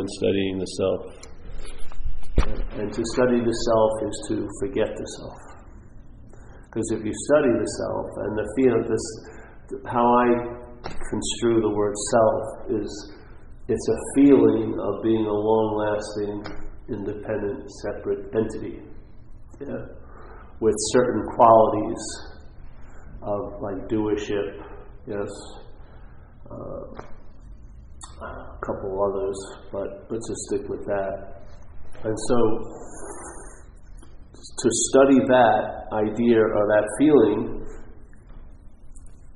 when studying the self. And to study the self is to forget the self. Because if you study the self, and the feeling, how I construe the word self is, it's a feeling of being a long-lasting, independent, separate entity, with certain qualities of like doership, yes, a couple others, but let's just stick with that. And so, to study that idea or that feeling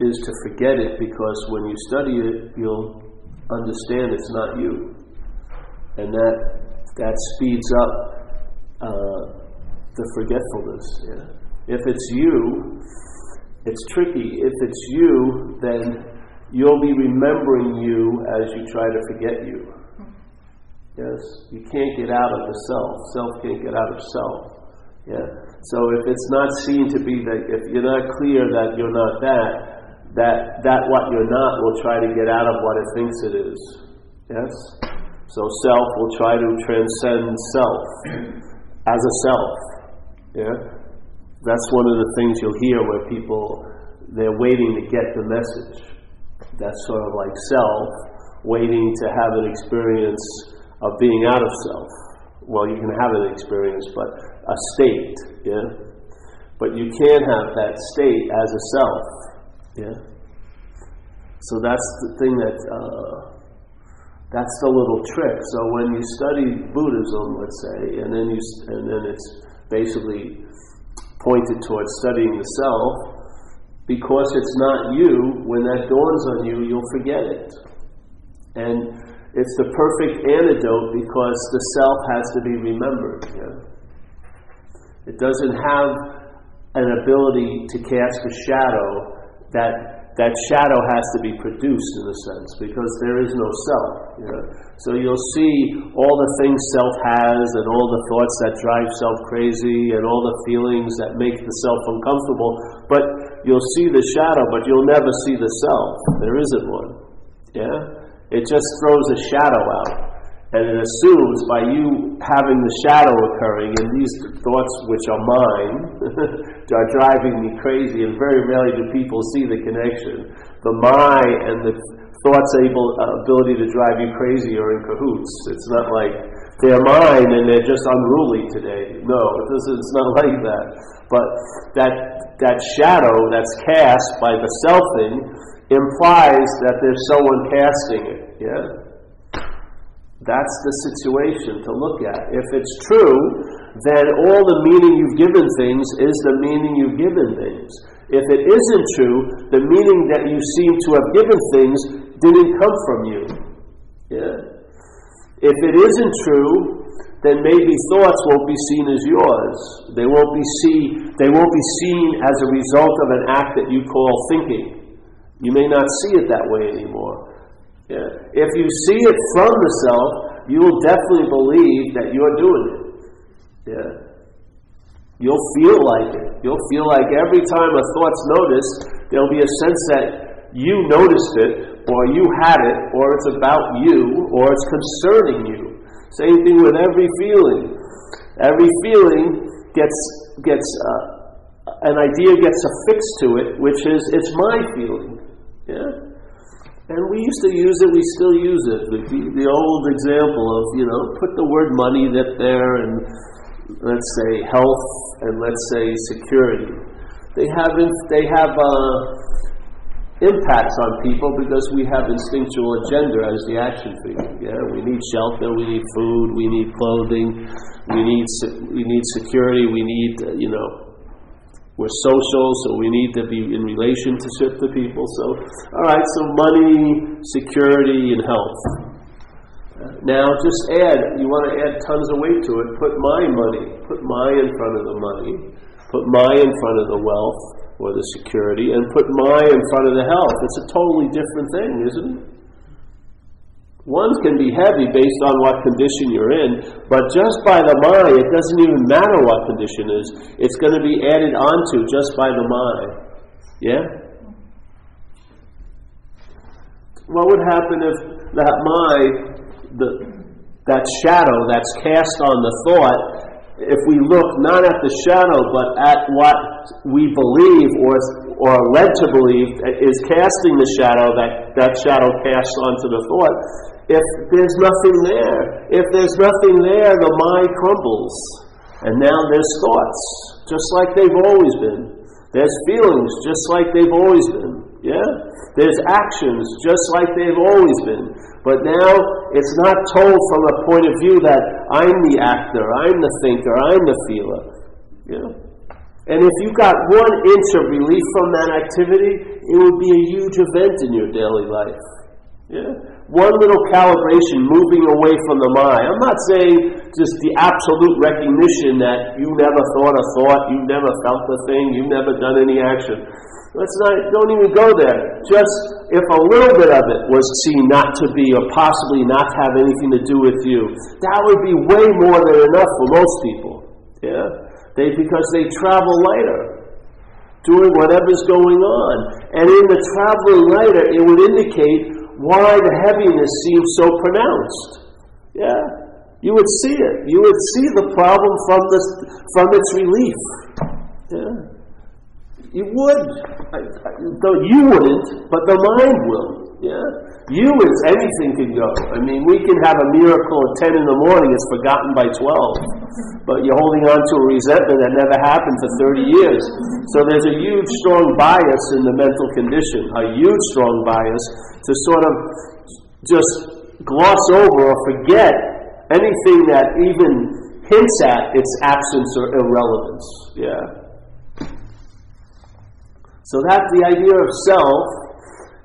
is to forget it, because when you study it, you'll understand it's not you, and that speeds up the forgetfulness. If it's you, it's tricky. If it's you, then you'll be remembering you as you try to forget you. Yes, you can't get out of the self. Self can't get out of self. So if it's not seen to be that, if you're not clear that you're not that what you're not will try to get out of what it thinks it is. Yes? So self will try to transcend self as a self. That's one of the things you'll hear where people, they're waiting to get the message. That's sort of like self waiting to have an experience of being out of self. Well, you can have an experience, but a state, but you can't have that state as a self, So that's the thing that's the little trick. So when you study Buddhism, let's say, and then it's basically pointed towards studying the self, because it's not you. When that dawns on you, you'll forget it, and it's the perfect antidote, because the self has to be remembered. It doesn't have an ability to cast a shadow. That shadow has to be produced, in a sense, because there is no self. So you'll see all the things self has, and all the thoughts that drive self crazy, and all the feelings that make the self uncomfortable. But you'll see the shadow, but you'll never see the self. There isn't one. It just throws a shadow out, and it assumes by you having the shadow occurring, and these thoughts which are mine are driving me crazy, and very rarely do people see the connection. The my and the thoughts ability to drive you crazy are in cahoots. It's not like they're mine and they're just unruly today. No, it's not like that. But that shadow that's cast by the selfing implies that there's someone casting it. That's the situation to look at. If it's true, then all the meaning you've given things is the meaning you've given things. If it isn't true, the meaning that you seem to have given things didn't come from you. If it isn't true, then maybe thoughts won't be seen as yours. They won't be seen as a result of an act that you call thinking. You may not see it that way anymore. If you see it from the self, you will definitely believe that you're doing it. You'll feel like it. You'll feel like every time a thought's noticed, there'll be a sense that you noticed it, or you had it, or it's about you, or it's concerning you. Same thing with every feeling. Every feeling gets an idea gets affixed to it, which is, it's my feeling. And we used to use it, we still use it. The old example of, put the word money there, and let's say health, and let's say security. They have impacts on people because we have instinctual agenda as the action figure. We need shelter, we need food, we need clothing, we need security, we need, we're social, so we need to be in relationship to people. So, all right, so money, security, and health. Now, just you want to add tons of weight to it, put my money, put my in front of the money, put my in front of the wealth or the security, and put my in front of the health. It's a totally different thing, isn't it? One can be heavy based on what condition you're in, but just by the mind, it doesn't even matter what condition is. It's going to be added onto just by the mind. What would happen if that that shadow that's cast on the thought, if we look not at the shadow but at what we believe or are led to believe is casting the shadow, that shadow casts onto the thought, if there's nothing there, the mind crumbles. And now there's thoughts, just like they've always been. There's feelings, just like they've always been. Yeah? There's actions, just like they've always been. But now it's not told from a point of view that I'm the actor, I'm the thinker, I'm the feeler. Yeah? And if you got 1 inch of relief from that activity, it would be a huge event in your daily life. Yeah? One little calibration moving away from the mind. I'm not saying just the absolute recognition that you never thought a thought, you never felt a thing, you've never done any action. Don't even go there. Just if a little bit of it was seen not to be or possibly not have anything to do with you, that would be way more than enough for most people. Yeah? Because they travel lighter, doing whatever's going on. And in the traveling lighter, it would indicate why the heaviness seems so pronounced. Yeah? You would see it. You would see the problem from its relief. Yeah? You would. Though you wouldn't, but the mind will. Yeah? You is anything can go. I mean, we can have a miracle at 10 in the morning, it's forgotten by 12. But you're holding on to a resentment that never happened for 30 years. So there's a huge, strong bias in the mental condition, a huge, strong bias to sort of just gloss over or forget anything that even hints at its absence or irrelevance. Yeah? So that the idea of self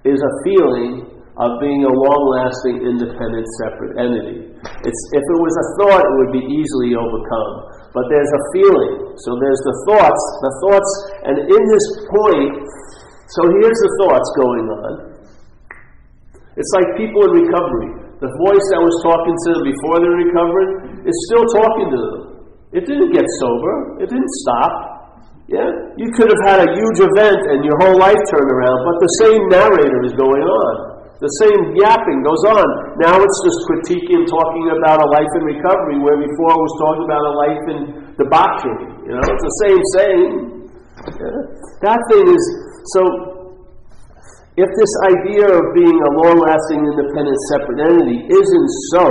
is a feeling of being a long-lasting, independent, separate entity. If it was a thought, it would be easily overcome. But there's a feeling. So there's the thoughts, and in this point, so here's the thoughts going on. It's like people in recovery. The voice that was talking to them before they're recovering is still talking to them. It didn't get sober. It didn't stop. Yeah? You could have had a huge event and your whole life turned around, but the same narrator is going on. The same yapping goes on. Now it's just critiquing, talking about a life in recovery, where before it was talking about a life in debauchery. It's the same saying. Yeah? That thing is, so if this idea of being a long-lasting, independent, separate entity isn't so,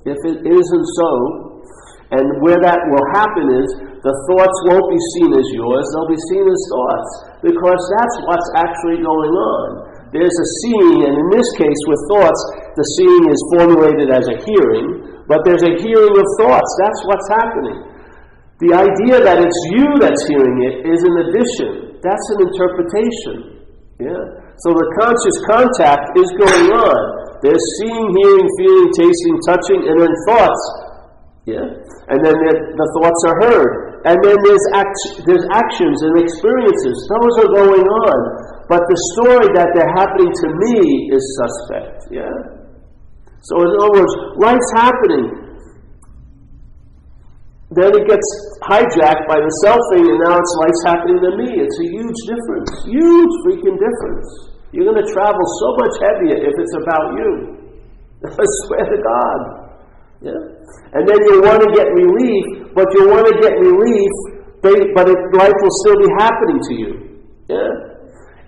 if it isn't so, and where that will happen is, the thoughts won't be seen as yours, they'll be seen as thoughts, because that's what's actually going on. There's a seeing, and in this case with thoughts, the seeing is formulated as a hearing, but there's a hearing of thoughts. That's what's happening. The idea that it's you that's hearing it is an addition. That's an interpretation. Yeah? So the conscious contact is going on. There's seeing, hearing, feeling, tasting, touching, and then thoughts. Yeah? And then the thoughts are heard. And then there's actions and experiences. Those are going on. But the story that they're happening to me is suspect. Yeah? So in other words, life's happening. Then it gets hijacked by the self thing, and now it's life's happening to me. It's a huge difference. Huge freaking difference. You're going to travel so much heavier if it's about you. I swear to God. Yeah? And then you want to get relief, but you want to get relief, but life will still be happening to you. Yeah?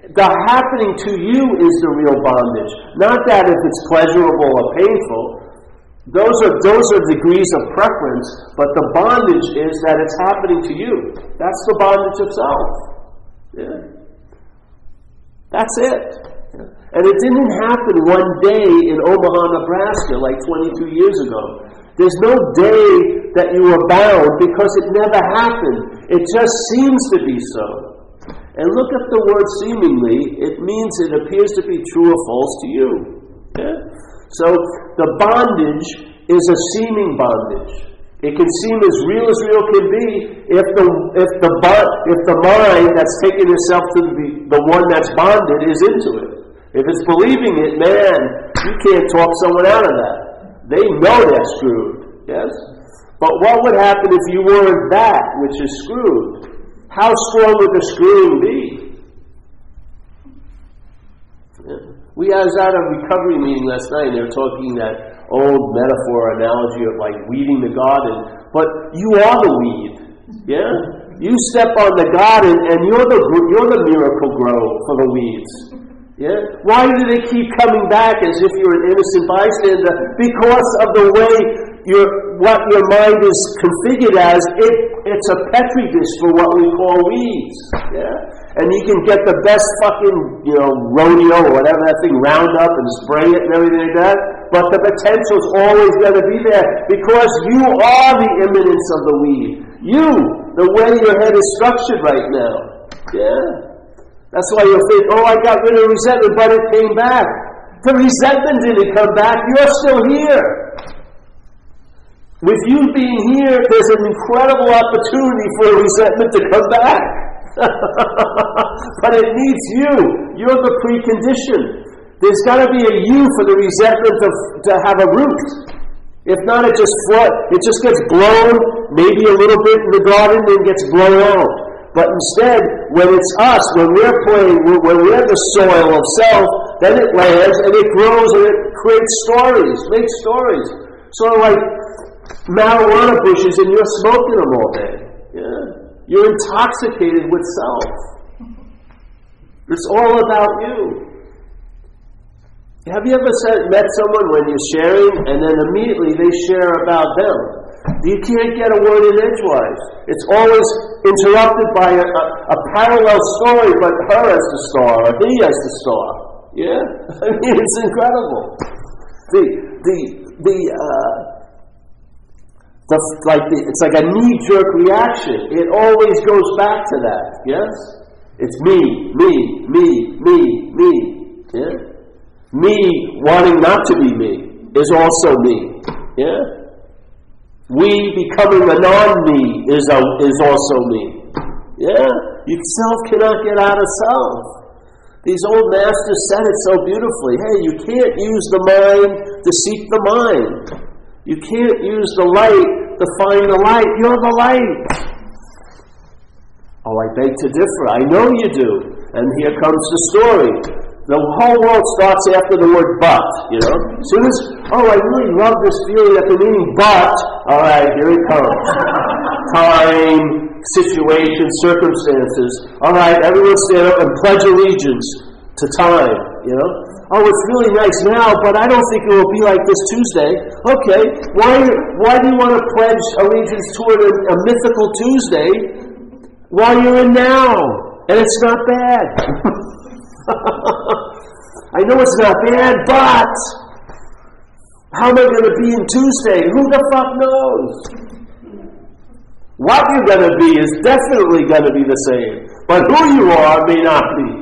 The happening to you is the real bondage. Not that if it's pleasurable or painful. Those are degrees of preference, but the bondage is that it's happening to you. That's the bondage of self. Yeah? That's it. Yeah? And it didn't happen one day in Omaha, Nebraska, like 22 years ago. There's no day that you were bound because it never happened. It just seems to be so. And look at the word seemingly. It means it appears to be true or false to you. Yeah? So the bondage is a seeming bondage. It can seem as real can be if the mind that's taking itself to the one that's bonded is into it. If it's believing it, man, you can't talk someone out of that. They know they're screwed. Yes? But what would happen if you weren't that which is screwed? How strong would the screwing be? Yeah. We was at a recovery meeting last night, and they were talking that old metaphor, analogy of like weeding the garden, but you are the weed. Yeah? You step on the garden and you're the miracle grow for the weeds. Yeah? Why do they keep coming back as if you're an innocent bystander? Because of the way what your mind is configured as. It's a petri dish for what we call weeds. Yeah? And you can get the best fucking, rodeo or whatever that thing, Roundup, and spray it and everything like that. But the potential's always going to be there because you are the immanence of the weed. You, the way your head is structured right now. Yeah? That's why you'll think, I got rid of resentment, but it came back. The resentment didn't come back. You're still here. With you being here, there's an incredible opportunity for a resentment to come back. But it needs you. You're the precondition. There's got to be a you for the resentment to have a root. If not, it just gets blown, maybe a little bit in the garden, then gets blown out. But instead, when it's us, when we're playing, when we're the soil of self, then it lands and it grows and it creates stories, makes stories. Sort of like marijuana bushes and you're smoking them all day. Yeah? You're intoxicated with self. It's all about you. Have you ever met someone when you're sharing and then immediately they share about them? You can't get a word in edgewise. It's always interrupted by a parallel story, but her as the star or he as the star. Yeah? I mean, it's incredible. It's like a knee-jerk reaction. It always goes back to that. Yes? It's me. Yeah? Me wanting not to be me is also me. Yeah? We becoming a non-me is also me. Yeah? Self cannot get out of self. These old masters said it so beautifully. Hey, you can't use the mind to seek the mind. You can't use the light to find the light. You're the light. I beg to differ. I know you do. And here comes the story. The whole world starts after the word but, As soon as, I really love this feeling at the meaning, but, all right, here it comes. Time, situation, circumstances. All right, everyone stand up and pledge allegiance to time, it's really nice now, but I don't think it will be like this Tuesday. Okay, why do you want to pledge allegiance toward a mythical Tuesday while you're in now? And it's not bad. I know it's not bad, but how am I going to be in Tuesday? Who the fuck knows? What you're going to be is definitely going to be the same, but who you are may not be.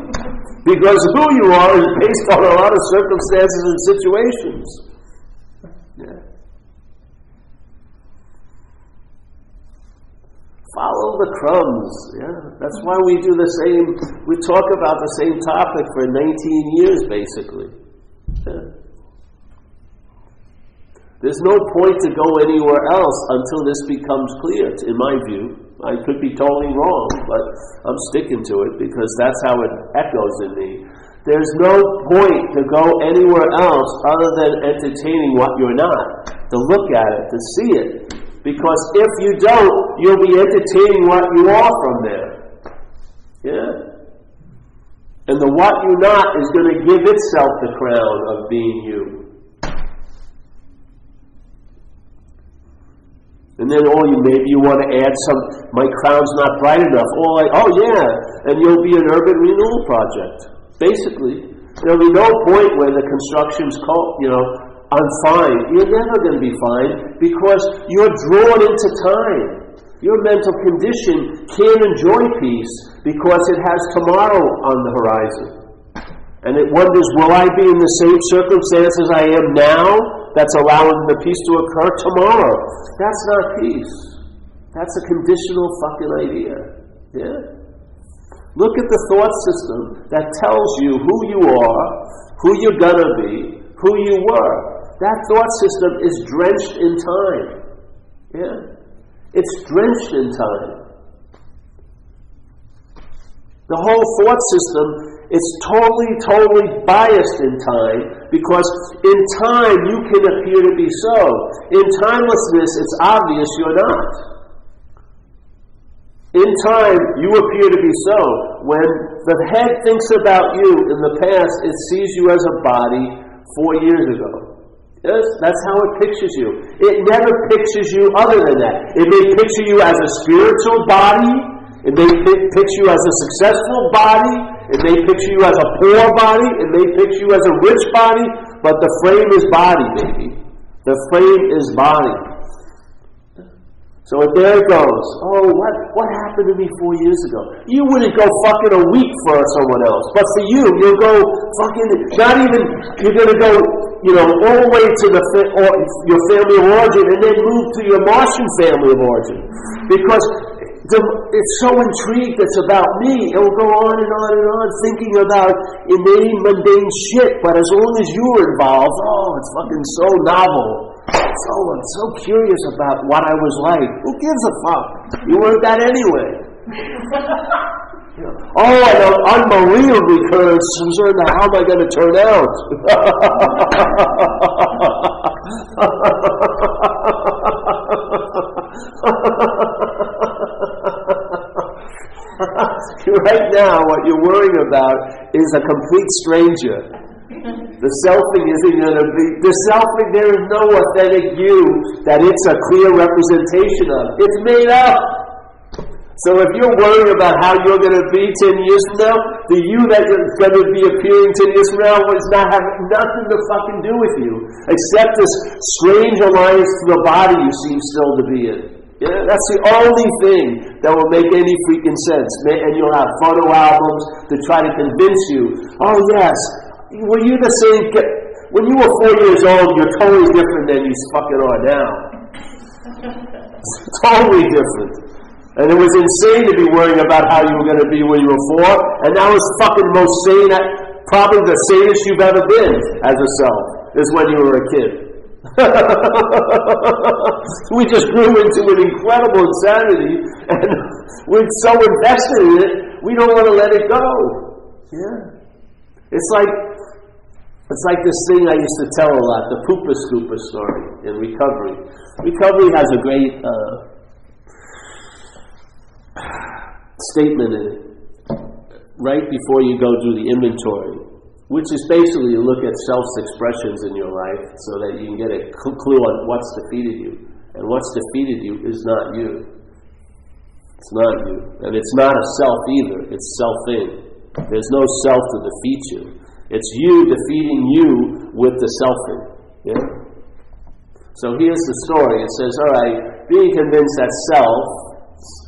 Because who you are is based on a lot of circumstances and situations. Yeah. Follow the crumbs. Yeah. That's why we talk about the same topic for 19 years, basically. Yeah. There's no point to go anywhere else until this becomes clear, in my view. I could be totally wrong, but I'm sticking to it because that's how it echoes in me. There's no point to go anywhere else other than entertaining what you're not, to look at it, to see it. Because if you don't, you'll be entertaining what you are from there. Yeah? And the what you not is going to give itself the crown of being you. And then, maybe you want to add my crown's not bright enough. And you'll be an urban renewal project. Basically, there'll be no point where the construction's unfine. You're never going to be fine because you're drawn into time. Your mental condition can't enjoy peace because it has tomorrow on the horizon. And it wonders, will I be in the same circumstances I am now that's allowing the peace to occur tomorrow? That's not peace. That's a conditional fucking idea. Yeah? Look at the thought system that tells you who you are, who you're gonna be, who you were. That thought system is drenched in time. Yeah? It's drenched in time. The whole thought system It's totally biased in time, because in time you can appear to be so. In timelessness, it's obvious you're not. In time, you appear to be so. When the head thinks about you in the past, it sees you as a body 4 years ago. Yes, that's how it pictures you. It never pictures you other than that. It may picture you as a spiritual body. It may picture you as a successful body. It may picture you as a poor body. It may picture you as a rich body. But the frame is body, baby. The frame is body. So there it goes. Oh, what happened to me 4 years ago? You wouldn't go fucking a week for someone else. But for you, you'll go fucking, not even, you're going to go, all the way to your family of origin, and then move to your Martian family of origin. Because it's so intrigued, it's about me. It will go on and on and on, thinking about inane, mundane shit. But as long as you're involved, it's fucking so novel. I'm so curious about what I was like. Who gives a fuck? You weren't that anyway. I'm unbelievably concerned how am I going to turn out? Right now, what you're worrying about is a complete stranger. The selfing isn't going to be... The selfing, there is no authentic you that it's a clear representation of. It's made up. So if you're worried about how you're going to be 10 years from now, the you that you're going to be appearing 10 years from now is not having nothing to fucking do with you, except this strange alliance to the body you seem still to be in. Yeah, that's the only thing that will make any freaking sense. And you'll have photo albums to try to convince you, oh yes, were you the same? When you were 4 years old, you're totally different than you fucking are now. Totally different. And it was insane to be worrying about how you were going to be when you were 4, and that was fucking most sane, probably the sanest you've ever been as a self, is when you were a kid. We just grew into an incredible insanity, and we're so invested in it, we don't want to let it go. Yeah. It's like this thing I used to tell a lot, the Pooper Scooper story in recovery. Recovery has a great statement in it right before you go through the inventory, which is basically to look at self-expressions in your life so that you can get a clue on what's defeated you. And what's defeated you is not you. It's not you. And it's not a self either. It's selfing. There's no self to defeat you. It's you defeating you with the selfing. Yeah? So here's the story. It says, all right, being convinced that self,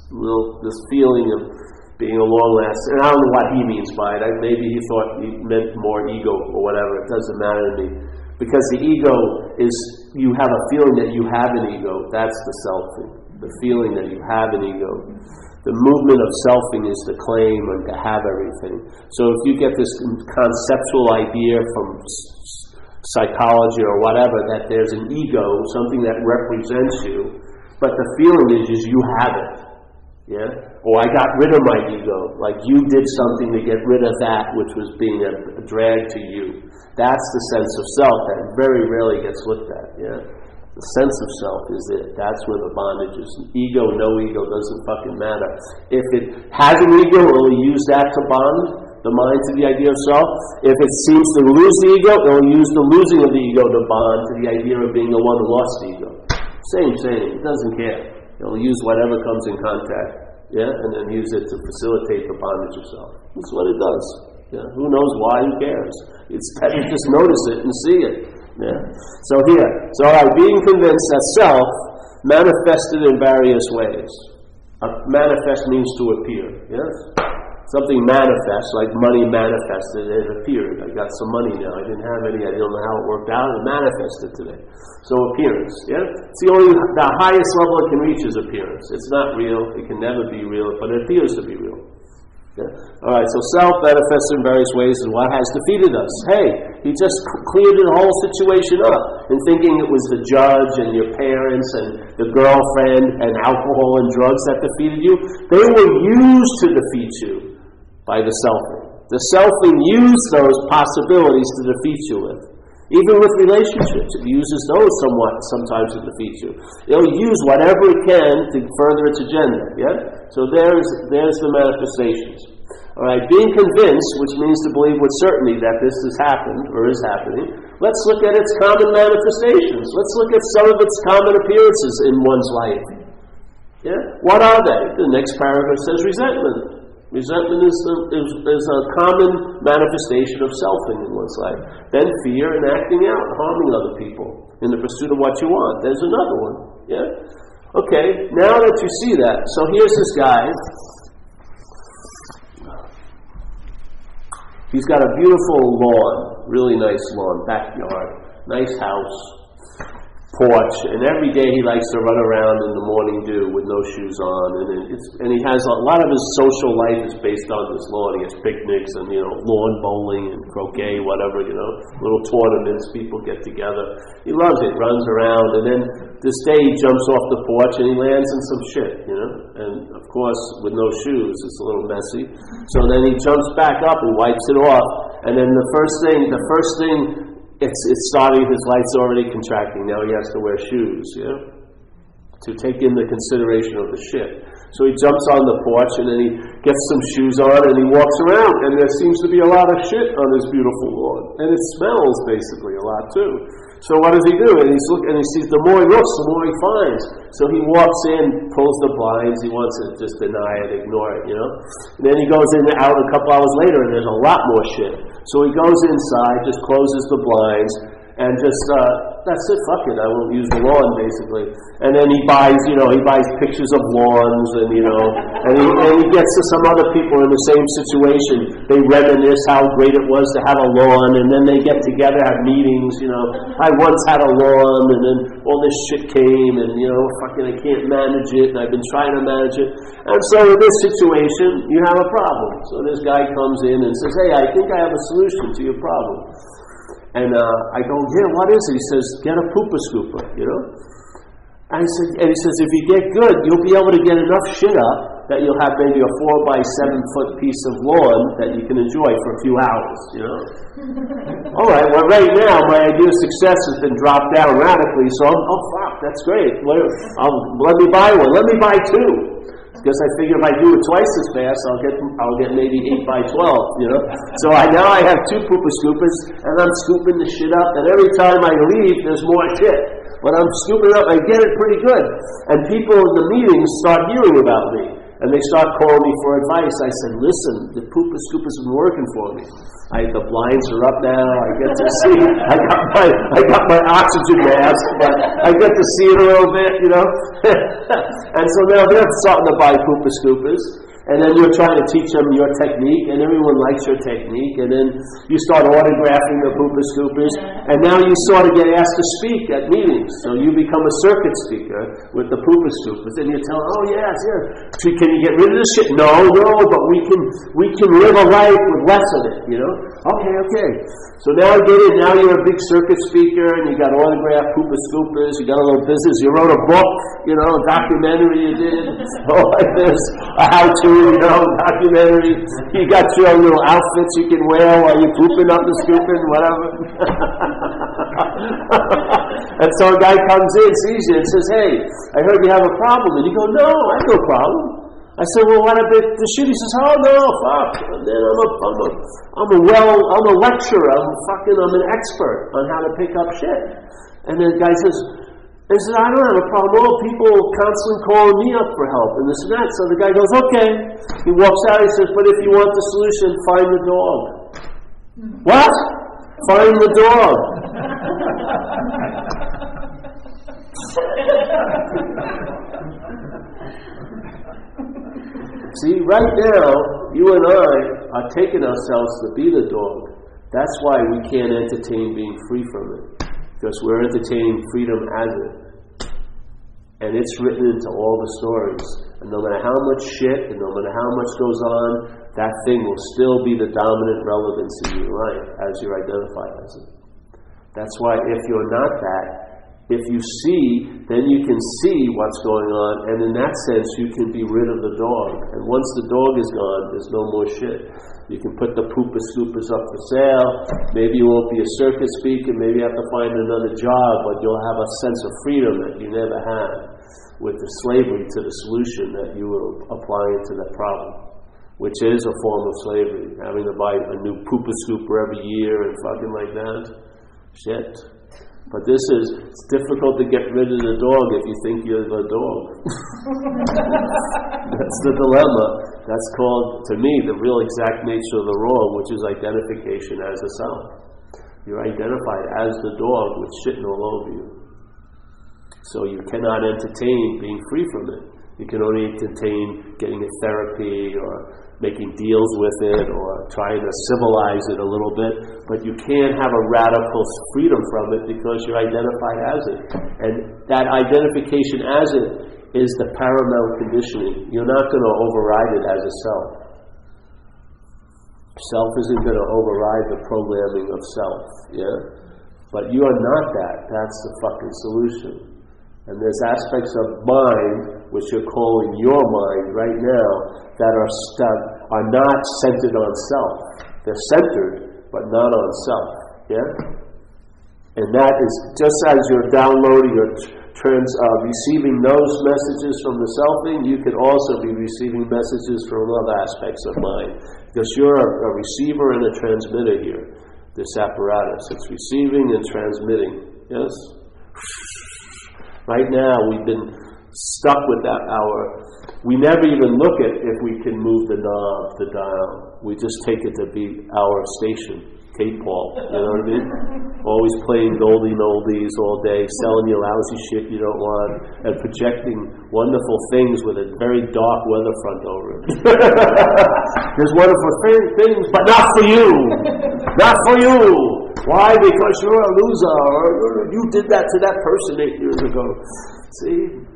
this feeling of being a long-lasting, and I don't know what he means by it. Maybe he thought he meant more ego or whatever. It doesn't matter to me. Because the ego is, you have a feeling that you have an ego. That's the selfing. The feeling that you have an ego. The movement of selfing is to claim and to have everything. So if you get this conceptual idea from psychology or whatever that there's an ego, something that represents you, but the feeling is you have it. Yeah? Or I got rid of my ego. Like you did something to get rid of that which was being a drag to you. That's the sense of self that very rarely gets looked at. Yeah? The sense of self is it. That's where the bondage is. Ego, no ego, doesn't fucking matter. If it has an ego, it will use that to bond the mind to the idea of self. If it seems to lose the ego, it will use the losing of the ego to bond to the idea of being the one who lost the ego. Same. It doesn't care. It will use whatever comes in contact, yeah, and then use it to facilitate the bondage of self. That's what it does. Yeah, who knows why? Who cares? It's you just notice it and see it. Yeah. So all right, being convinced that self manifested in various ways. Manifest means to appear. Yes. Something manifests, like money manifested, it appeared. I got some money now. I didn't have any. I don't know how it worked out. It manifested today. So appearance. Yeah. It's the highest level it can reach is appearance. It's not real. It can never be real, but it appears to be real. Yeah. All right, so self manifests in various ways, and what has defeated us? Hey, he just cleared the whole situation up, and thinking it was the judge and your parents and the girlfriend and alcohol and drugs that defeated you. They were used to defeat you by the selfing. The selfing uses those possibilities to defeat you with. Even with relationships, it uses those sometimes to defeat you. It'll use whatever it can to further its agenda, yeah? So there's the manifestations. All right, being convinced, which means to believe with certainty that this has happened or is happening, let's look at its common manifestations. Let's look at some of its common appearances in one's life. Yeah? What are they? The next paragraph says resentment. Resentment is a common manifestation of selfing in one's life. Then fear and acting out, harming other people in the pursuit of what you want. There's another one. Yeah? Okay, now that you see that, so here's this guy. He's got a beautiful lawn, really nice lawn, backyard, nice house, porch, and every day he likes to run around in the morning dew with no shoes on, and he has a lot of his social life is based on this lawn. He has picnics and lawn bowling and croquet, whatever, little tournaments. People get together. He loves it. Runs around, and then this day he jumps off the porch and he lands in some shit, and of course with no shoes it's a little messy. So then he jumps back up and wipes it off, and then the first thing. It's starting, his life's already contracting. Now he has to wear shoes, to take in the consideration of the shit. So he jumps on the porch and then he gets some shoes on and he walks around, and there seems to be a lot of shit on his beautiful lawn. And it smells basically a lot too. So what does he do? And he sees the more he looks, the more he finds. So he walks in, pulls the blinds. He wants to just deny it, ignore it, And then he goes in and out a couple hours later, and there's a lot more shit. So he goes inside, just closes the blinds, and just, that's it, fuck it, I won't use the lawn, basically. And then he buys pictures of lawns, and he gets to some other people in the same situation. They reminisce how great it was to have a lawn, and then they get together, have meetings, I once had a lawn, and then all this shit came, and, I can't manage it, and I've been trying to manage it. And so in this situation, you have a problem. So this guy comes in and says, hey, I think I have a solution to your problem. And I go, yeah, what is it? He says, get a pooper scooper, And he says, if you get good, you'll be able to get enough shit up that you'll have maybe a 4 by 7 foot piece of lawn that you can enjoy for a few hours, All right, well, right now, my idea of success has been dropped down radically, so fuck, that's great. Let me buy one. Let me buy 2. Because I figure if I do it twice as fast, I'll get maybe 8 by 12, So now I have 2 pooper scoopers, and I'm scooping the shit up, and every time I leave, there's more shit. But I'm scooping up, I get it pretty good. And people in the meetings start hearing about me, and they start calling me for advice. I said, listen, the pooper scoopers have been working for me. The blinds are up now. I get to see. I got my oxygen mask, but I get to see it a little bit, And so now they're starting to buy pooper scoopers, and then you're trying to teach them your technique, and everyone likes your technique, and then you start autographing the pooper scoopers, and now you sort of get asked to speak at meetings. So you become a circuit speaker with the pooper scoopers, and you tell them, oh yes, yeah. So can you get rid of this shit? No, but we can live a life with less of it, Okay. So now now you're a big circuit speaker, and you got autographed pooper scoopers, you got a little business, you wrote a book, a documentary you did, like this, a how-to, documentary. You got your own little outfits you can wear while you're pooping up the scooping, whatever. And so a guy comes in, sees you, and says, hey, I heard you have a problem. And you go, no, I have no problem. I said, well, what about the shit? He says, oh no, fuck. And then I'm a lecturer. I'm an expert on how to pick up shit. And then the guy says, I don't have a problem. All people constantly calling me up for help and this and that. So the guy goes, okay. He walks out. He says, but if you want the solution, find the dog. What? Find the dog. See, right now, you and I are taking ourselves to be the dog. That's why we can't entertain being free from it. Because we're entertaining freedom as it. And it's written into all the stories. And no matter how much shit, and no matter how much goes on, that thing will still be the dominant relevance in your life as you're identified as it. That's why if you're not that, If you see, then you can see what's going on, and in that sense you can be rid of the dog. And once the dog is gone, there's no more shit. You can put the pooper scoopers up for sale. Maybe you won't be a circus speaker, maybe you have to find another job, but you'll have a sense of freedom that you never had with the slavery to the solution that you were applying to that problem, which is a form of slavery, having to buy a new pooper scooper every year and fucking like that. Shit. But it's difficult to get rid of the dog if you think you're the dog. That's the dilemma. That's called, to me, the real exact nature of the wrong, which is identification as a self. You're identified as the dog with shitting all over you. So you cannot entertain being free from it. You can only entertain getting a therapy or making deals with it or trying to civilize it a little bit, but you can't have a radical freedom from it because you're identified as it. And that identification as it is the paramount conditioning. You're not going to override it as a self. Self isn't going to override the programming of self, yeah? But you are not that. That's the fucking solution. And there's aspects of mind, which you're calling your mind right now, that are not centered on self. They're centered, but not on self. Yeah? And that is, just as you're downloading or receiving those messages from the selfing, you can also be receiving messages from other aspects of mind. Because you're a receiver and a transmitter here, this apparatus. It's receiving and transmitting. Yes? Right now, we've been stuck with that we never even look at if we can move the knob, the dial. We just take it to be our station, Cape Paul, you know what I mean? Always playing oldies all day, selling you lousy shit you don't want, and projecting wonderful things with a very dark weather front over it. There's wonderful things, but not for you! Not for you! Why? Because you're a loser, or you did that to that person 8 years ago. See?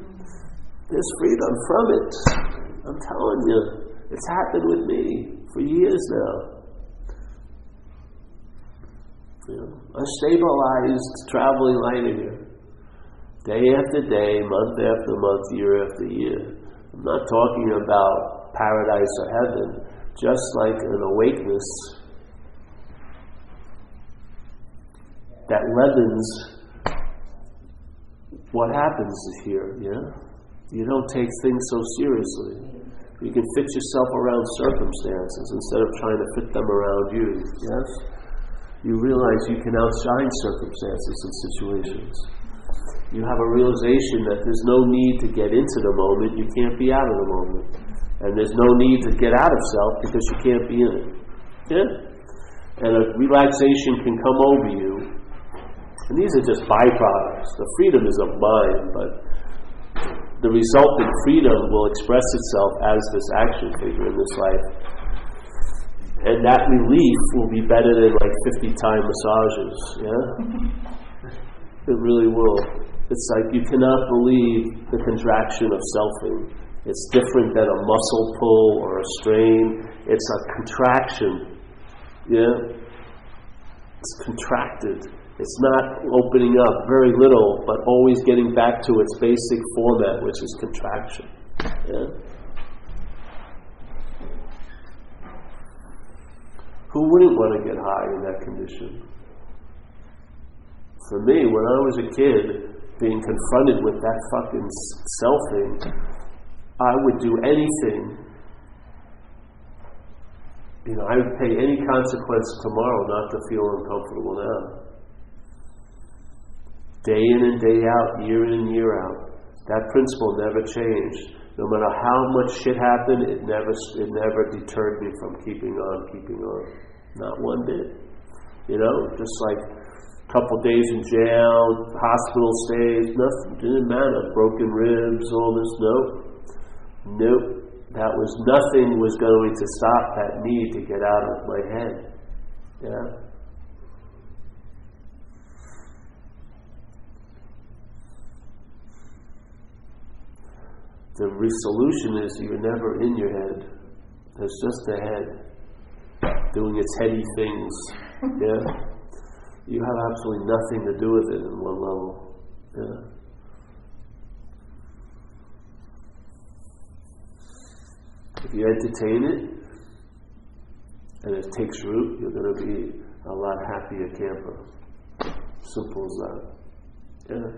There's freedom from it. I'm telling you. It's happened with me for years now. You know, a stabilized traveling lighter here. Day after day, month after month, year after year. I'm not talking about paradise or heaven, just like an awakeness that leavens what happens here, yeah? You don't take things so seriously. You can fit yourself around circumstances instead of trying to fit them around you, yes? You realize you can outshine circumstances and situations. You have a realization that there's no need to get into the moment, you can't be out of the moment. And there's no need to get out of self because you can't be in it. Yeah? And a relaxation can come over you. And these are just byproducts. The freedom is of mind, but the resultant freedom will express itself as this action figure in this life. And that relief will be better than like 50-time massages, yeah? It really will. It's like you cannot believe the contraction of selfing. It's different than a muscle pull or a strain. It's a contraction, yeah? It's contracted. It's not opening up very little, but always getting back to its basic format, which is contraction. Yeah? Who wouldn't want to get high in that condition? For me, when I was a kid, being confronted with that fucking selfing, I would do anything. You know, I would pay any consequence tomorrow not to feel uncomfortable now. Day in and day out, year in and year out. That principle never changed. No matter how much shit happened, it never deterred me from keeping on. Not one bit. You know, just like a couple days in jail, hospital stays, nothing, didn't matter. Broken ribs, all this, nope. That was nothing was going to stop that need to get out of my head. Yeah? The solution is you're never in your head. There's just the head doing its heady things. Yeah? You have absolutely nothing to do with it in one level. Yeah. If you entertain it, and it takes root, you're going to be a lot happier camper. Simple as that. Yeah.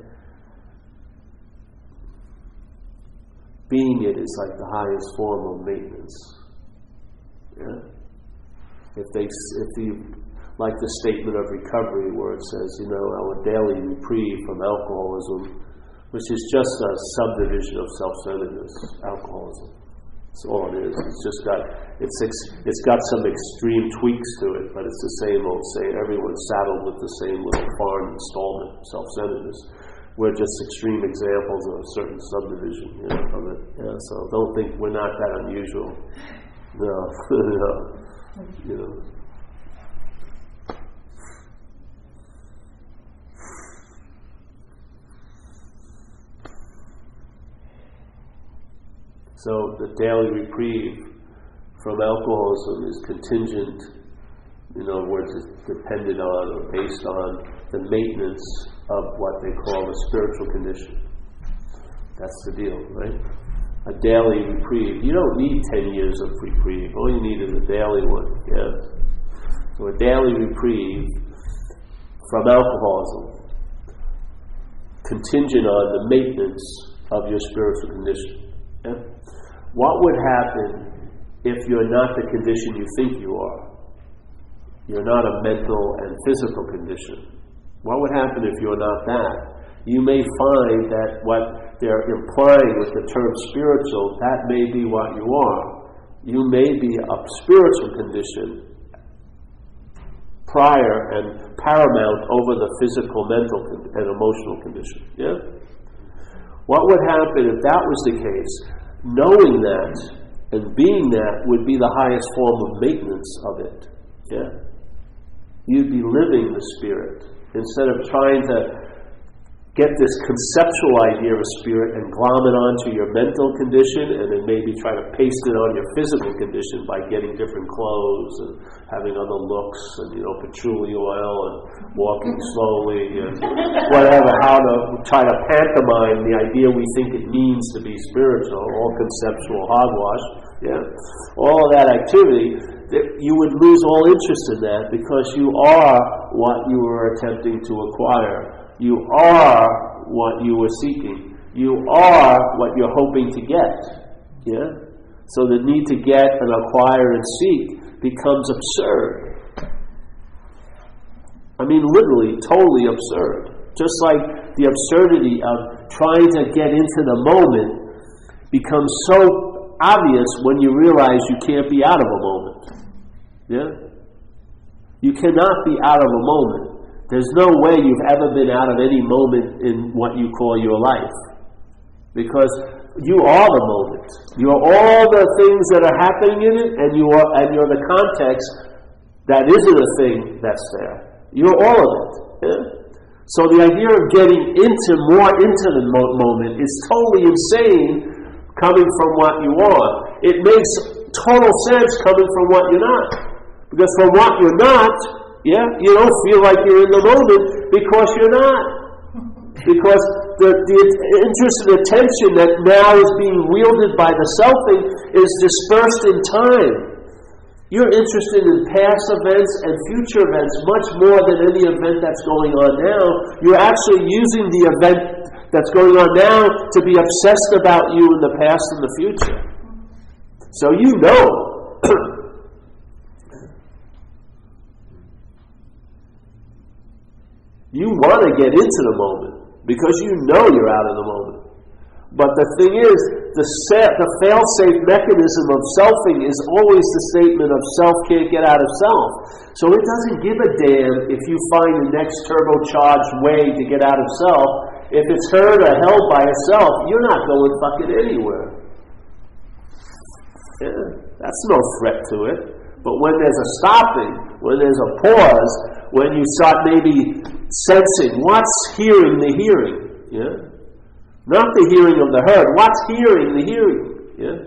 Being it is like the highest form of maintenance. Yeah. Like the statement of recovery where it says, our daily reprieve from alcoholism, which is just a subdivision of self-centeredness, alcoholism. That's all it is. It's got some extreme tweaks to it, but it's the same old saying. Everyone's saddled with the same little farm installment, self-centeredness. We're just extreme examples of a certain subdivision of it. Yeah, so don't think we're not that unusual. No, no. So the daily reprieve from alcoholism is contingent, in other words, it's dependent on or based on the maintenance of what they call a spiritual condition. That's the deal, right? A daily reprieve. You don't need 10 years of reprieve. All you need is a daily one. Yeah. So a daily reprieve from alcoholism, contingent on the maintenance of your spiritual condition. Yeah? What would happen if you're not the condition you think you are? You're not a mental and physical condition. What would happen if you're not that? You may find that what they're implying with the term spiritual, that may be what you are. You may be a spiritual condition prior and paramount over the physical, mental, and emotional condition. Yeah? What would happen if that was the case? Knowing that and being that would be the highest form of maintenance of it. Yeah? You'd be living the spirit instead of trying to get this conceptual idea of spirit and glom it onto your mental condition and then maybe try to paste it on your physical condition by getting different clothes and having other looks and, patchouli oil and walking slowly and whatever, how to try to pantomime the idea we think it means to be spiritual, all conceptual hogwash. Yeah. All of that activity, you would lose all interest in that because you are what you were attempting to acquire. You are what you were seeking. You are what you're hoping to get. Yeah? So the need to get and acquire and seek becomes absurd. I mean, literally, totally absurd. Just like the absurdity of trying to get into the moment becomes so obvious when you realize you can't be out of a moment. Yeah? You cannot be out of a moment. There's no way you've ever been out of any moment in what you call your life. Because you are the moment. You're all the things that are happening in it, and you're the context that isn't a thing that's there. You're all of it. Yeah? So the idea of getting more into the moment is totally insane coming from what you are. It makes total sense coming from what you're not. Because from what you're not, yeah, you don't feel like you're in the moment because you're not. Because the interest and attention that now is being wielded by the selfing is dispersed in time. You're interested in past events and future events much more than any event that's going on now. You're actually using the event that's going on now to be obsessed about you in the past and the future. So you know. You want to get into the moment because you know you're out of the moment. But the thing is, the fail-safe mechanism of selfing is always the statement of self can't get out of self. So it doesn't give a damn if you find the next turbocharged way to get out of self. If it's hurt or held by itself, you're not going fucking anywhere. Yeah, that's no threat to it. But when there's a stopping, when there's a pause, when you start maybe sensing what's hearing the hearing, yeah? Not the hearing of the heard, what's hearing the hearing, yeah?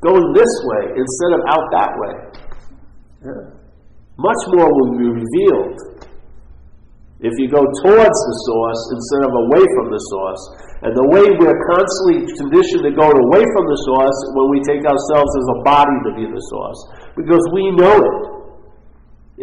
Going this way instead of out that way. Yeah. Much more will be revealed. If you go towards the source instead of away from the source. And the way we're constantly conditioned to go away from the source when we take ourselves as a body to be the source. Because we know it.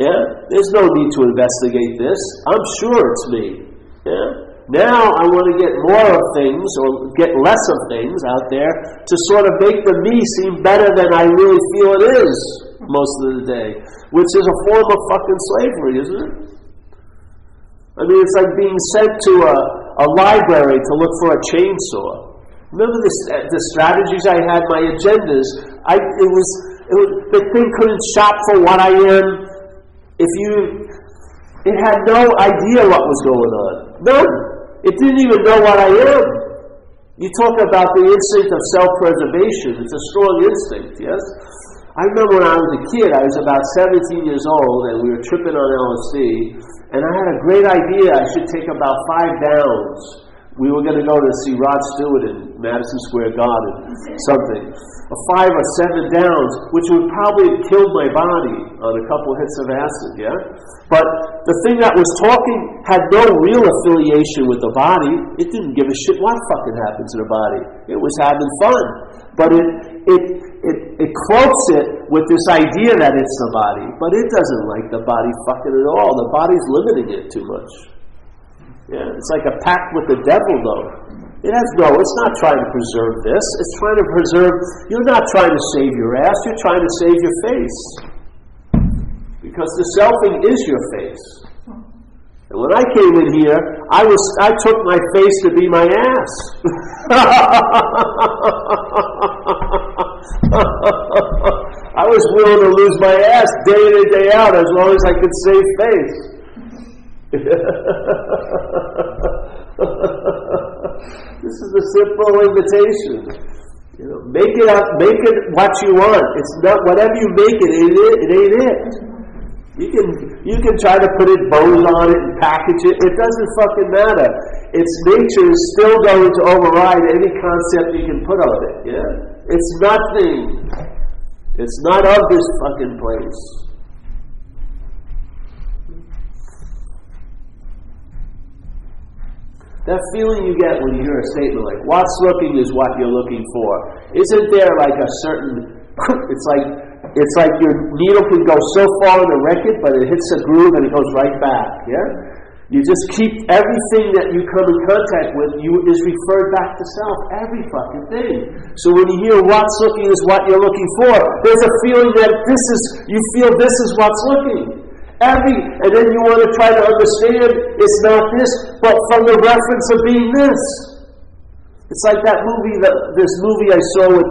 Yeah? There's no need to investigate this. I'm sure it's me. Yeah? Now I want to get more of things, or get less of things out there, to sort of make the me seem better than I really feel it is most of the day. Which is a form of fucking slavery, isn't it? I mean, it's like being sent to a library to look for a chainsaw. Remember the strategies I had, my agendas. The thing couldn't shop for what I am. It had no idea what was going on. None. It didn't even know what I am. You talk about the instinct of self-preservation. It's a strong instinct, yes? I remember when I was a kid, I was about 17 years old, and we were tripping on LSD, and I had a great idea. I should take about 5 downs. We were going to go to see Rod Stewart in Madison Square Garden, something. 5 or 7 downs, which would probably have killed my body on a couple hits of acid, yeah? But the thing that was talking had no real affiliation with the body. It didn't give a shit what fucking happened to the body. It was having fun. But it cloaks it with this idea that it's the body, but it doesn't like the body fucking at all. The body's limiting it too much. Yeah, it's like a pact with the devil, though. It's not trying to preserve this. It's trying to preserve, you're not trying to save your ass, you're trying to save your face. Because the selfing is your face. And when I came in here, I took my face to be my ass. I was willing to lose my ass day in and day out as long as I could save face. This is a simple invitation. Make it up, make it what you want. It's not whatever you make it ain't it. You can try to put it bows on it and package it. It doesn't fucking matter. Its nature is still going to override any concept you can put on it. Yeah, it's nothing. It's not of this fucking place. That feeling you get when you hear a statement like, what's looking is what you're looking for. Isn't there like a certain, it's like your needle can go so far in the record, but it hits a groove and it goes right back, yeah? You just keep everything that you come in contact with, is referred back to self, every fucking thing. So when you hear what's looking is what you're looking for, there's a feeling that you feel this is what's looking. And then you want to try to understand it's not this, but from the reference of being this. It's like that movie, this movie I saw with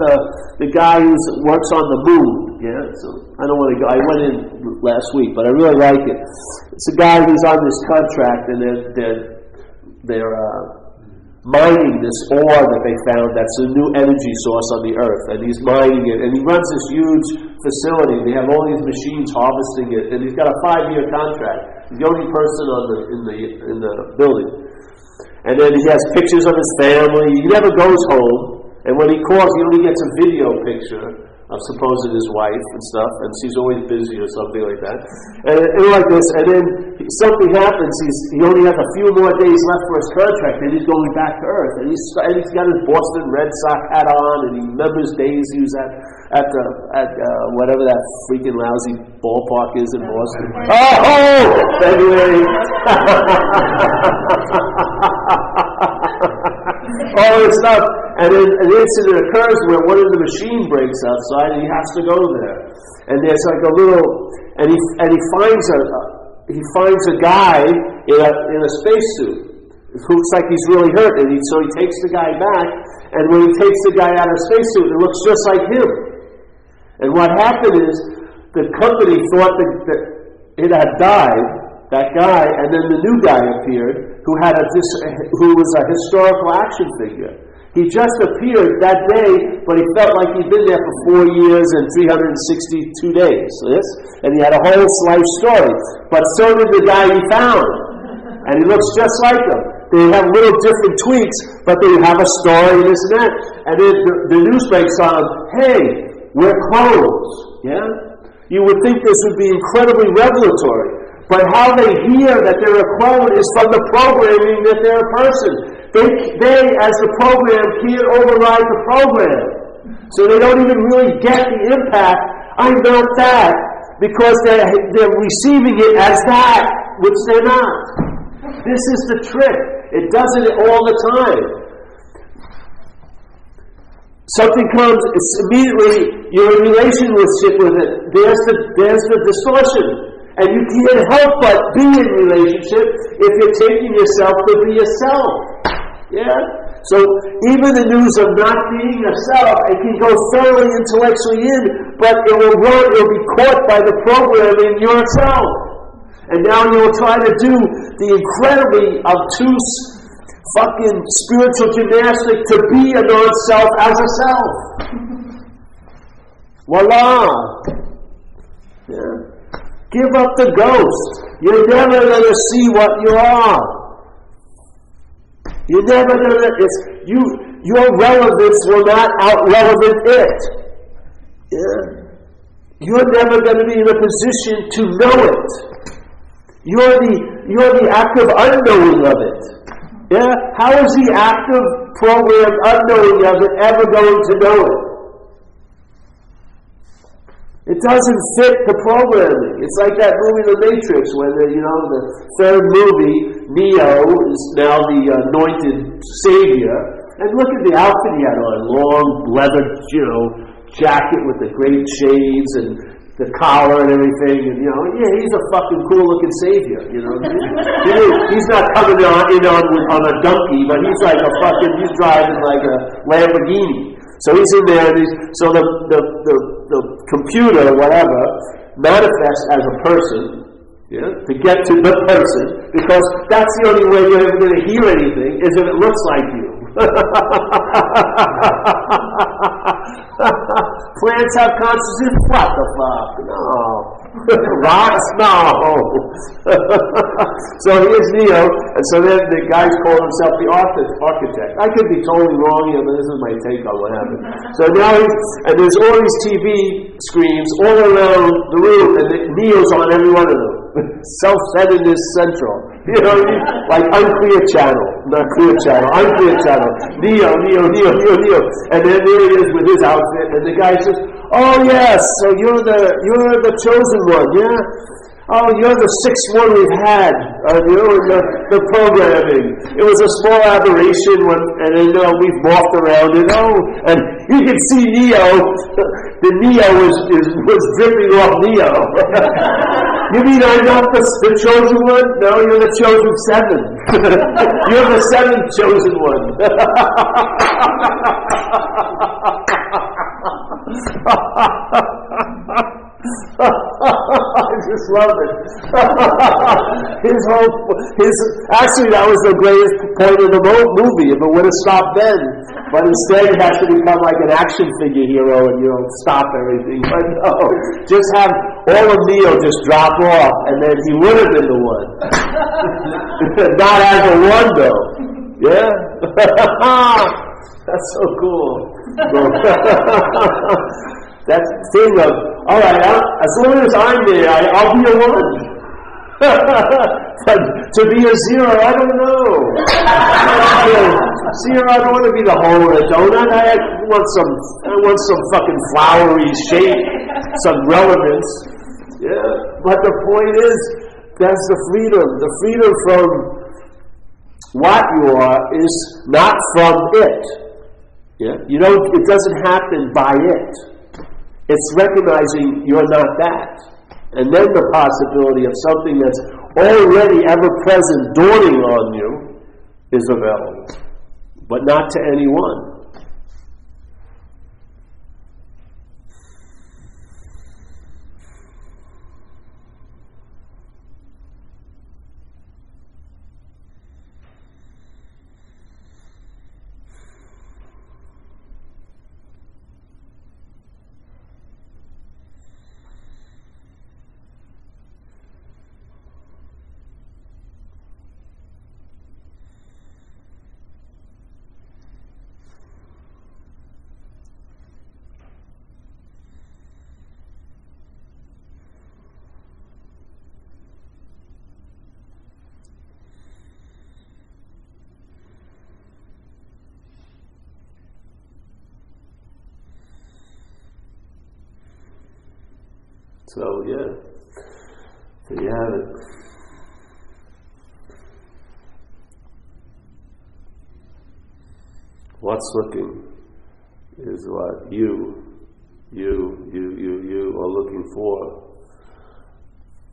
the guy who works on the moon. Yeah, so I don't want to go. I went in last week, but I really like it. It's a guy who's on this contract, and they're mining this ore that they found that's a new energy source on the earth, and he's mining it, and he runs this huge facility. They have all these machines harvesting it, and he's got a 5-year contract. He's the only person in the building, and then he has pictures of his family. He never goes home, and when he calls, he only gets a video picture of supposed his wife and stuff, and she's always busy or something like that, and like this. And then something happens. He only has a few more days left for his contract, and he's going back to Earth. And he's got his Boston Red Sox hat on, and he remembers days he was at whatever that freaking lousy ballpark is in Boston. February. All this stuff, and then an incident occurs where one of the machine breaks outside, and he has to go there. And there's like a little, and he finds a guy in a spacesuit who looks like he's really hurt, and so he takes the guy back. And when he takes the guy out of the spacesuit, it looks just like him. And what happened is the company thought that it had died. That guy, and then the new guy appeared, who was a historical action figure. He just appeared that day, but he felt like he'd been there for 4 years and 362 days. Yes? And he had a whole life story. But so did the guy he found. And he looks just like him. They have little different tweaks, but they have a story and this and that. And then the news breaks on, hey, we're closed. Yeah? You would think this would be incredibly revelatory. But how they hear that they're a clone is from the programming that they're a person. They as the program, can't override the program. So they don't even really get the impact, I'm not that, because they're receiving it as that, which they're not. This is the trick. It does it all the time. Something comes, it's immediately you're in relationship with it. There's the distortion. And you can't help but be in relationship if you're taking yourself to be yourself. Yeah? So even the news of not being yourself, it can go thoroughly intellectually in, but it'll be caught by the programming yourself. And now you'll try to do the incredibly obtuse fucking spiritual gymnastic to be a non-self as a self. Voila! Yeah. Give up the ghost. You're never going to see what you are. You're never going to... Your relevance will not out-relevant it. Yeah. You're never going to be in a position to know it. You're the active unknowing of it. Yeah? How is the active programmed unknowing of it ever going to know it? It doesn't fit the programming. It's like that movie, The Matrix, where the third movie, Neo is now the anointed savior. And look at the outfit he had on, long leather, jacket with the great shades and the collar and everything. And he's a fucking cool-looking savior. He's not coming on a donkey, but he's like he's driving like a Lamborghini. So he's in there, and so the computer, whatever, manifests as a person, to get to the person, because that's the only way you're ever going to hear anything, is if it looks like you. Plants have consciousness? What the fuck? No. Rocks? No. So here's Neo, and so then the guy's called himself the architect. I could be totally wrong here, but this is my take on what happened. So now there's all these TV screens all around the room, and Neo's on every one of them. Self-centeredness central. Like unclear channel. Not clear channel. Unclear channel. Neo. And then there he is with his outfit, and the guy says, oh yes, so you're the chosen one, yeah? Oh, you're the sixth one we've had, the programming. It was a small aberration, and then we've morphed around it. Oh, and you can see Neo. The Neo was dripping off Neo. You mean I'm not the chosen one? No, you're the chosen seven. You're the seventh chosen one. I just love it. Actually, that was the greatest point of the movie, if it would have stopped then. But instead, he has to become like an action figure hero and, stop everything. But no, just have all of Neo just drop off, and then he would have been the one. Not as a one, though. Yeah? That's so cool. That thing of, all right, as long as I'm there, I'll be a one. But to be a zero, I don't know. Zero, I don't want to be the hole in a donut. I want some fucking flowery shape, some relevance. Yeah, but the point is, that's the freedom. The freedom from what you are is not from it. Yeah, it doesn't happen by it. It's recognizing you're not that. And then the possibility of something that's already ever present dawning on you is available. But not to anyone. So yeah, there you have it. What's looking is what you are looking for.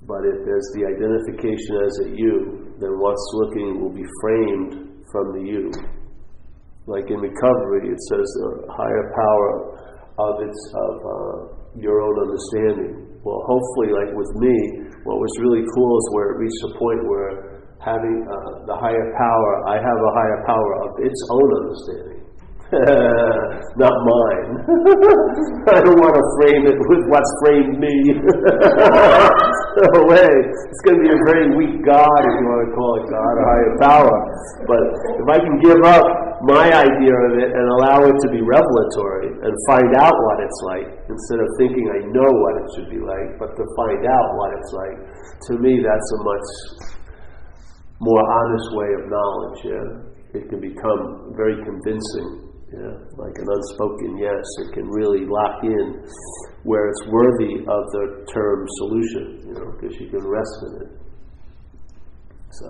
But if there's the identification as a you, then what's looking will be framed from the you. Like in recovery, it says the higher power of your own understanding. Well, hopefully, like with me, what was really cool is where it reached a point where having the higher power, I have a higher power of its own understanding. Not mine. I don't want to frame it with what's framed me. No way. It's going to be a very weak God, if you want to call it God or higher power. But if I can give up my idea of it and allow it to be revelatory and find out what it's like, instead of thinking I know what it should be like, but to find out what it's like, to me that's a much more honest way of knowledge. Yeah, it can become very convincing. Yeah, like an unspoken yes. It can really lock in where it's worthy of the term solution, because you can rest in it. So,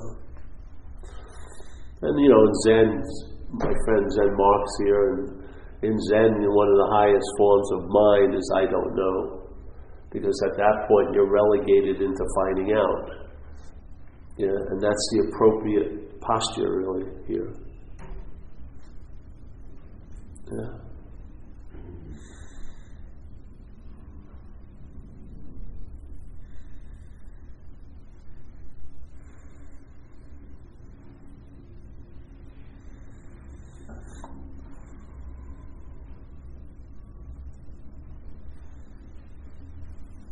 and in Zen, my friend Zen Mark's here, and in Zen, one of the highest forms of mind is I don't know, because at that point you're relegated into finding out. Yeah, and that's the appropriate posture really here. Yeah.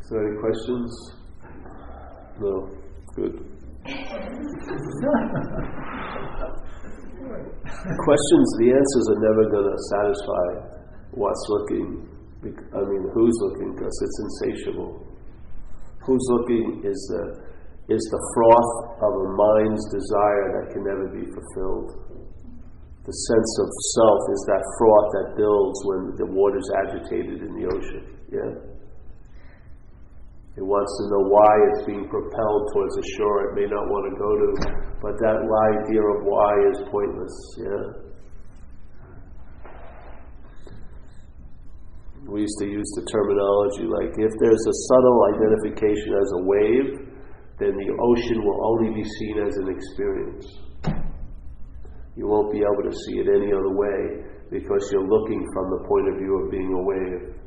So any questions? No? Good. Questions, the answers are never going to satisfy what's looking. Who's looking, because it's insatiable. Who's looking is the froth of a mind's desire that can never be fulfilled. The sense of self is that froth that builds when the water's agitated in the ocean. Yeah? It wants to know why it's being propelled towards a shore it may not want to go to, but that idea of why is pointless. Yeah. We used to use the terminology like, if there's a subtle identification as a wave, then the ocean will only be seen as an experience. You won't be able to see it any other way because you're looking from the point of view of being a wave.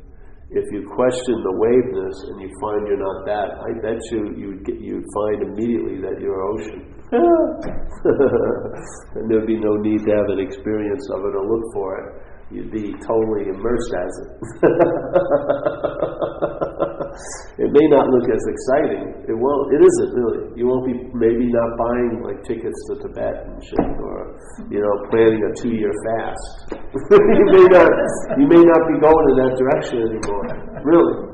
If you question the waveness and you find you're not that, I bet you'd find immediately that you're ocean. And there'd be no need to have an experience of it or look for it. You'd be totally immersed as it. It may not look as exciting. It won't. It isn't really. You won't be maybe not buying like tickets to Tibet and shit, or planning a 2-year fast. you may not be going in that direction anymore. Really,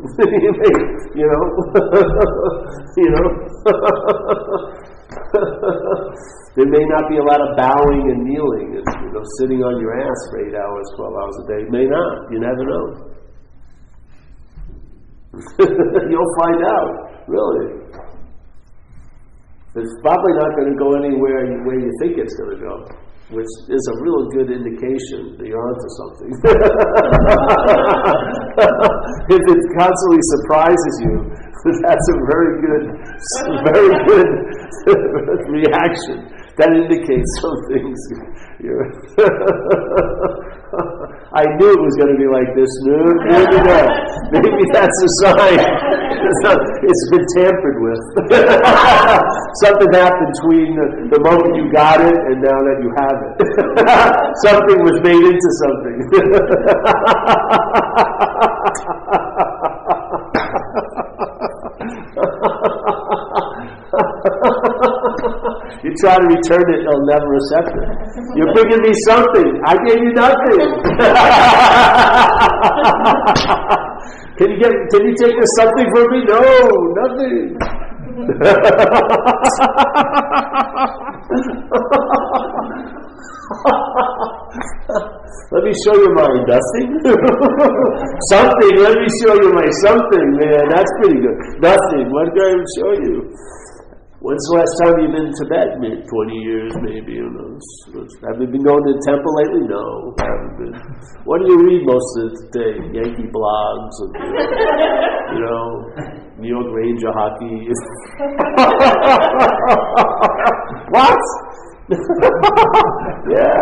There may not be a lot of bowing and kneeling and sitting on your ass for 8 hours, 12 hours a day. May not. You never know. You'll find out, really. It's probably not going to go anywhere where you think it's going to go, which is a real good indication that you're onto something. If it constantly surprises you, that's a very good reaction. That indicates some things. I knew it was going to be like this. Maybe that's a sign. It's been tampered with. Something happened between the moment you got it and now that you have it. Something was made into something. You try to return it, they'll never accept it. You're bringing me something. I gave you nothing. Can you take this something from me? No, nothing. Let me show you my nothing. Something. Let me show you my something, man. That's pretty good. Nothing. What can I show you? When's the last time you've been in Tibet? Maybe 20 years, maybe. Who knows? Have you been going to the temple lately? No, haven't been. What do you read most of the day? Yankee blogs, and, New York Ranger hockey. What? Yeah.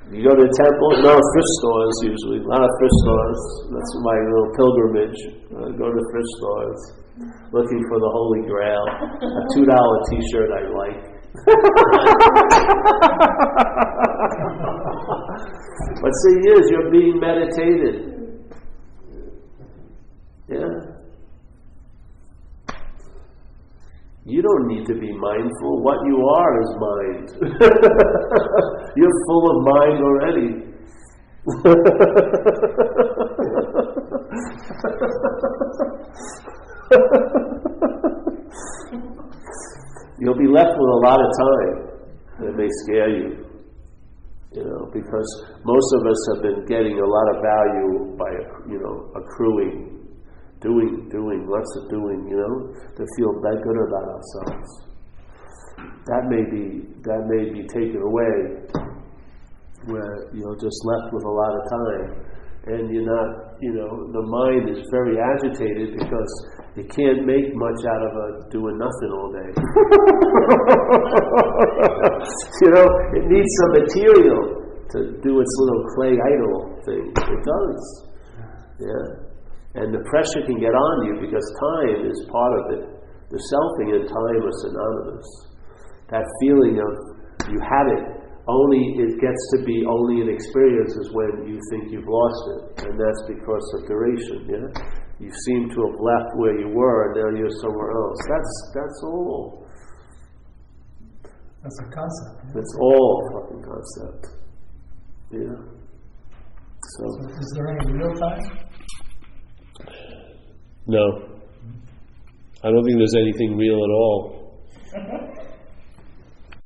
You go to the temple, thrift stores usually. A lot of thrift stores. That's my little pilgrimage. I go to thrift stores looking for the Holy Grail. A $2 t-shirt I like. But see, you're being meditated. Yeah. You don't need to be mindful. What you are is mind. You're full of mind already. You'll be left with a lot of time. It may scare you. Because most of us have been getting a lot of value by, accruing. Doing, lots of doing, to feel good about ourselves. That may be taken away, where you're just left with a lot of time, and you're not, the mind is very agitated because you can't make much out of doing nothing all day. It needs some material to do its little clay idol thing. It does, yeah. And the pressure can get on you because time is part of it. The selfing and time are synonymous. That feeling of you had it, it gets to be only an experience is when you think you've lost it. And that's because of duration, yeah? You seem to have left where you were and now you're somewhere else. That's all. That's a concept. That's all fucking concept. Yeah. So is there any real time? No. I don't think there's anything real at all.